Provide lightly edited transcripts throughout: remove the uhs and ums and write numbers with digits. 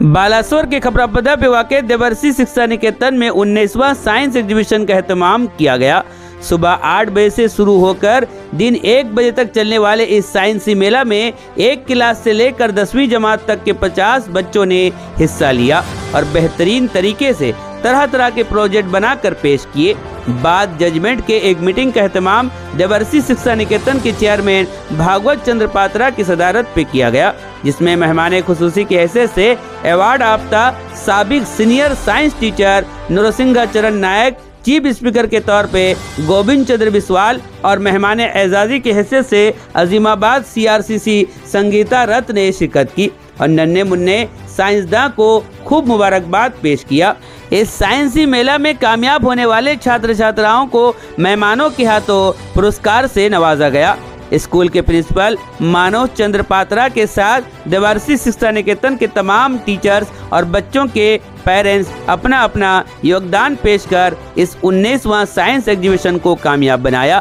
बालासोर के खपरापदा पेवा के देवर्षि शिक्षा निकेतन में 19वां साइंस एग्जीबिशन का एहतमाम किया गया। सुबह 8 बजे से शुरू होकर दिन 1 बजे तक चलने वाले इस साइंसी मेला में 1 क्लास से लेकर 10वीं जमात तक के 50 बच्चों ने हिस्सा लिया और बेहतरीन तरीके से तरह तरह के प्रोजेक्ट बनाकर पेश किए। बाद जजमेंट के एक मीटिंग का एहतमाम देवर्षि शिक्षा निकेतन के चेयरमैन भागवत चंद्र पात्रा की सदारत पे किया गया, जिसमें मेहमान खुसूसी की हैसियत से अवार्ड याफ्ता साबिक सीनियर साइंस टीचर नरसिंह चरण नायक, चीफ स्पीकर के तौर पे गोविंद चंद्र बिस्वाल और मेहमान एजाजी की हैसियत से अजीमाबाद CRCC संगीता रत्न ने शिरकत की और नन्हे मुन्ने साइंसदान को खूब मुबारकबाद पेश किया। इस साइंसी मेला में कामयाब होने वाले छात्र छात्राओं को मेहमानों के हाथों पुरस्कार से नवाजा गया। स्कूल के प्रिंसिपल मानव चंद्र पात्रा के साथ देवर्षि शिक्षा निकेतन के तमाम टीचर्स और बच्चों के पेरेंट्स अपना अपना योगदान पेश कर इस 19वां साइंस एग्जीबिशन को कामयाब बनाया।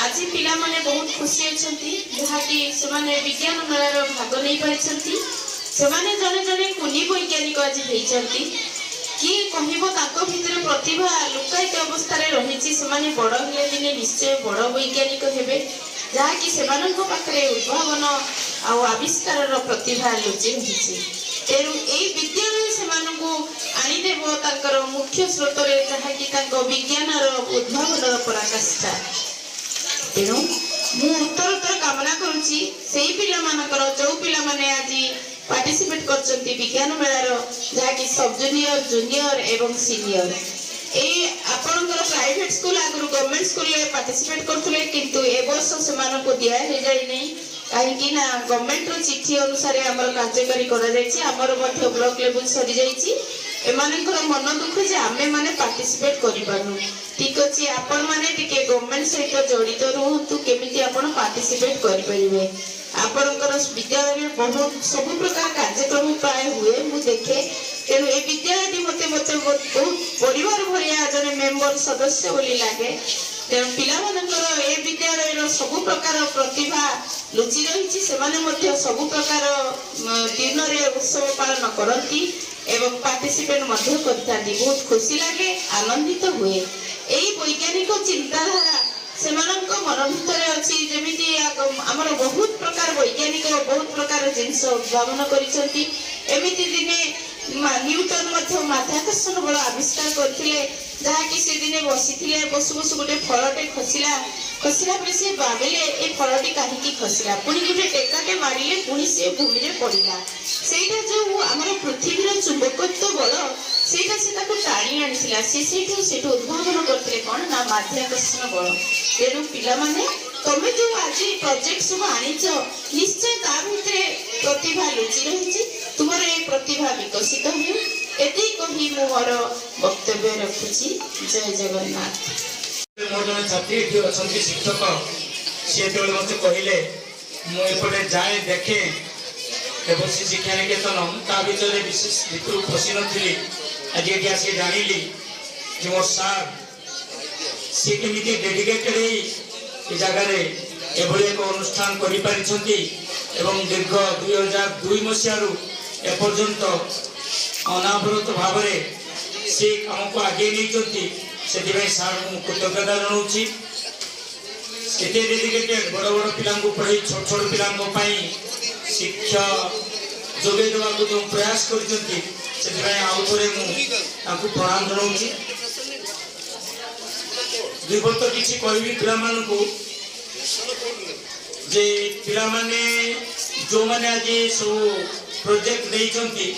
आज पिला माने बहुत खुशी अछंती जहा कि समाने विज्ञान मेलार भाग नै परिछंती। समाने जने जने कुनी वैज्ञानिक आज हेइछंती कि कहिबो ताको भितर प्रतिभा लुकायित अवस्था रे रहिछि। समाने बड़ हेले दिने निश्चय बड़ वैज्ञानिक हेबे जहा कि सेमाननको पाखरे उद्भावन आ आविष्कार रो प्रतिभा लुचि रहिछि। तेरु एई विद्यालय सेमाननको आनी देबो ताकर मुख्य स्रोत रे जहा कि ताको विज्ञान रो उद्भावन रो पराकाष्ठा। तेरु मु उत्तर कामना करूची सेई पिला मानकर जो पिला माने आजि पार्टिसिपेट करछंती विज्ञान मेलार जहा कि सब जूनियर जूनियर एवं सीनियर ए आपनकर प्राइवेट स्कूल आगु गवर्नमेंट स्कूल ले पार्टिसिपेट करथले, किंतु ए वर्ष सेमानको दिया हे जाई नै काहे कि ना गवर्नमेंट रो चिट्ठी अनुसार हमर कार्यकारी करा जायछि। हमर मध्य ब्लॉक लेवल सरी जायछि। एमानकर मन दुख जे आमे माने पार्टिसिपेट करि पानु। ठीक अछि, आपण माने टिके गवर्नमेंट सहित जड़ित रहंतु केमिति आपण पार्टिसिपेट करि परिबे। आपणकर विद्यालय में बहुत सब प्रकार कार्यक्रम प्राय हुए मु देखे। तेणु ए विद्यालय मते मते बहुत परिवार भरिया जने मेंबर सदस्य बोली लागे। तेणु पिला मानकर ए विद्यालय रो सब प्रकार प्रतिभा लुचि रहिछि। सेमाने मध्य सब प्रकार दिन रे उत्सव पालन करती एवं पार्टिसिपेट मध्य करथांती। बहुत खुशी लागे, आनंदित हुए। एई वैज्ञानिक चिंताधारा सेमानक मन भितरे अछि। जेमिति हमर बहुत प्रकार वैज्ञानिक बहुत प्रकार जिंस उद्भावन करिसंती। एमिति दिने न्यूटन मध्य माध्याकर्षण बल आविष्कार करथिले जहा कि से दिने बसिथिले बसु बसु गोटे फलटे खसिला पर से भाबिले ए फलटी काहे की खसिला, पुनी गोटे टेकाटे मारिले पुनी से भूमि रे पड़िला। सेटा जो हमर पृथ्वी रो चुंबकत्व बल सेटा से ताको टाणी आनिसिला। सेठू उद्भावन करथिले कोन ना माध्याकर्षण बल। तेनु पिला माने तमे जो आज प्रोजेक्ट सब आनिछ निश्चय ता भितरे प्रतिभा लुचि रहिछि। तुमर ए प्रतिभा विकसित हो एति कहि मोर वक्तव्य रखुछि। जय जगन्नाथ। मोर जन छात्री कि अछंती शिक्षक से बेले मते कहिले मु एपटे जाए देखे देवर्षि शिक्षा निकेतन ता भितरे विशेष भितर फसी नथिली। आज एठी आसी जानिली जे मोर सार से केमिति डेडिकेटेड ए जगह रे एभली एक अनुष्ठान करि परिछंती एवं दीर्घ 2002 मसियारु एपर्यंत अनावरत भाव से काम को आगे नहीं से सार कृतज्ञता जनाऊँगी। डेडिकेटेड बड़ बड़ पिला पढ़े छोट छोट पिला शिक्षा जोगे देवा जो प्रयास कर आउ थे मुझे प्रणाम जनाऊँगी। दुई वर्ष किसी कहबी पिला जे पिला माने जो माने आज सब प्रोजेक्ट देइछंती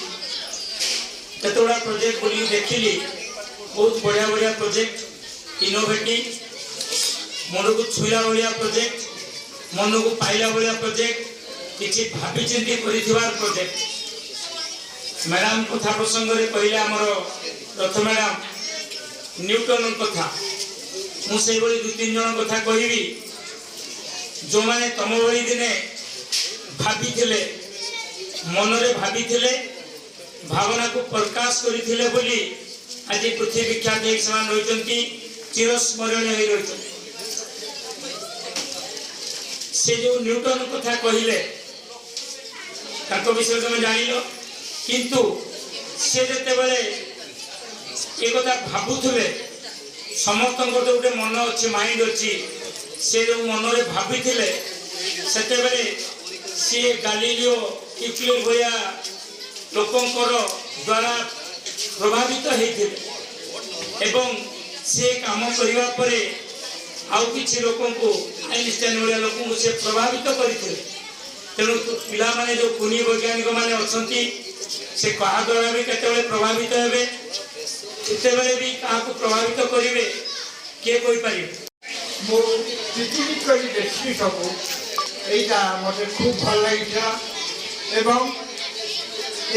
केतोड़ा प्रोजेक्ट बोली देखिली बहुत बढ़िया बढ़िया प्रोजेक्ट इनोवेटिव मन को छुईला बढ़िया प्रोजेक्ट मन को पाइला बढ़िया प्रोजेक्ट किसी भाभी चिंती करिथिबार प्रोजेक्ट। मैडम कथा प्रसंग रे कहले हमर प्रथम मैडम न्यूटन कथा मुझे बड़ी 2-3 जन कथा कहबी जो माने तम बड़ी दिने भाभी थिले मनरे भाभी थिले भावना को प्रकाश करिथिले बोली आज पृथ्वी विख्यात एक समान रहिचंती चिरस्मरणीय होई रहिचंती। से जो न्यूटन कथा कहले ତାଙ୍କ ବିଷୟରେ ତମେ ଜାଣିଲ କିନ୍ତୁ ସେ ଯେତେବେଳେ ଏ କଥା ଭାବୁଥିଲେ ସମସ୍ତଙ୍କର ତ ଗୋଟେ ମନ ଅଛି ମାଇଣ୍ଡ ଅଛି ସେ ଯେଉଁ ମନରେ ଭାବିଥିଲେ ସେତେବେଳେ ସିଏ ଗାଲିଲିଓ ୟୁକ୍ଲିଡ ଭଳିଆ ଲୋକଙ୍କର ଦ୍ୱାରା ପ୍ରଭାବିତ ହେଇଥିଲେ ଏବଂ ସେ କାମ କରିବା ପରେ ଆଉ କିଛି ଲୋକଙ୍କୁ ଆଇନଷ୍ଟାଇନ ଭଳିଆ ଲୋକଙ୍କୁ ସେ ପ୍ରଭାବିତ କରିଥିଲେ। ତେଣୁ ପିଲାମାନେ ଯେଉଁ କୁନି ବୈଜ୍ଞାନିକ ମାନେ ଅଛନ୍ତି ସେ କାହା ଦ୍ୱାରା ବି କେତେବେଳେ ପ୍ରଭାବିତ ହେବେ କେତେବେଳେ ବି କାହାକୁ ପ୍ରଭାବିତ କରିବେ କିଏ କହିପାରିବେ। ମୁଁ ଟିକିଟ୍ କରି ଦେଖିଲି ସବୁ এইটা ମୋତେ খুব ভাল লাগিଥିଲା ଏବଂ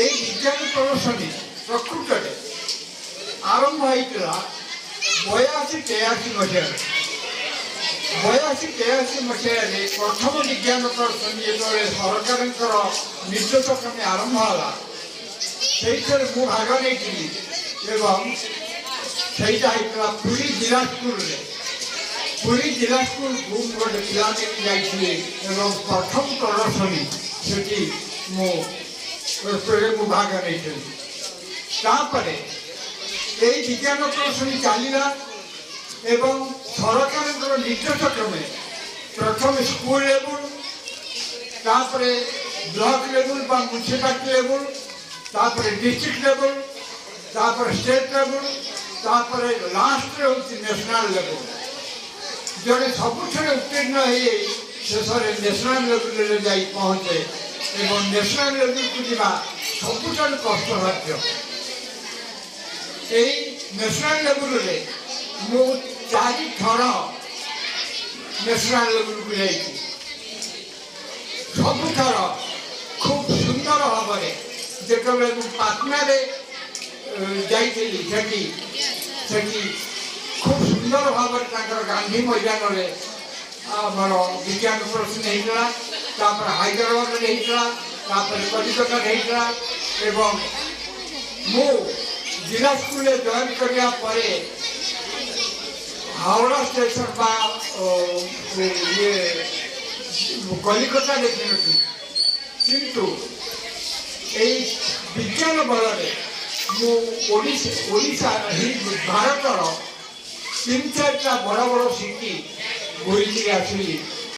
এই ବିଜ୍ଞାନ ପ୍ରଦର୍ଶନୀ ପ୍ରକୃତରେ ଆରମ୍ଭ ହୋଇଥିଲା 82-83 ମସିହାରେ। 82-83 ମସିହାରେ ପ୍ରଥମ ବିଜ୍ଞାନ ପ୍ରଦର୍ଶନୀ ଯେତେବେଳେ ସରକାରଙ୍କର ନିର୍ଦ୍ଦେଶକ୍ରମେ ଆରମ୍ଭ ହେଲା ସେଇଥିରେ ମୁଁ ଭାଗ ନେଇଥିଲି ଏବଂ ସେଇଟା ହେଇଥିଲା ପୁରୀ ଜିଲ୍ଲା ସ୍କୁଲରେ। ପୁରୀ ଜିଲ୍ଲା ସ୍କୁଲକୁ ଗୋଟେ ପିଲା ନେଇକି ଯାଇଥିଲି ଏବଂ ପ୍ରଥମ ପ୍ରଦର୍ଶନୀ ସେଠି ମୁଁ ଭାଗ ନେଇଥିଲି। ତାପରେ এই ବିଜ୍ଞାନ ପ୍ରଦର୍ଶନୀ ଚାଲିଲା ଏବଂ ସରକାରଙ୍କର ନିର୍ଦ୍ଦେଶ କ୍ରମେ ପ୍ରଥମେ ସ୍କୁଲ ଲେବୁଲ ତାପରେ ବ୍ଲକ ଲେବୁଲ ବା ମ୍ୟୁନିସିପାଲିଟି ଲେବୁଲ ତାପରେ ଡିଷ୍ଟ୍ରିକ୍ଟ ଲେବୁଲ ତାପରେ ଷ୍ଟେଟ୍ ଲେବୁଲ ତାପରେ ଲାଷ୍ଟରେ ହେଉଛି ନ୍ୟାସନାଲ ଲେବୁଲ। ଜଣେ ସବୁଥିରେ ଉତ୍ତୀର୍ଣ୍ଣ ହେଇ ଶେଷରେ ନ୍ୟାସନାଲ ଲେବୁଲରେ ଯାଇ ପହଞ୍ଚେ ଏବଂ ନ୍ୟାସନାଲ ଲେବୁଲକୁ ଯିବା ସବୁଠାରୁ କଷ୍ଟସାଧ୍ୟ। এই ন্যাশনাল লেভেলରେ ମୁଁ 4 ଥର ন্যাশনাল লেভেলକୁ ଯାଇଛି। ସବୁଥର খুব ସୁନ୍ଦର ଭାବରେ ଯେତେବେଳେ ମୁଁ ପାଟନାରେ ଯାଇଥିଲି ସେଠି খুব ସୁନ୍ଦର ଭାବରେ ତାଙ୍କର ଗାନ୍ଧୀ ମଇଦାନରେ ଆମର ବିଜ୍ଞାନ ପ୍ରଦର୍ଶନୀ ହେଇଥିଲା। ତାପରେ ହାଇଦ୍ରାବାଦରେ ହେଇଥିଲା ତାପରେ କଲିକତାରେ ହେଇଥିଲା ଏବଂ ମୁଁ जिला स्कूल जॉइन करने पर हावड़ा स्टेशन बा ये कलिकता देखी किंतु विज्ञान बल मुझा भारत 3-4टा बड़ बड़ सिटी बुरी आसली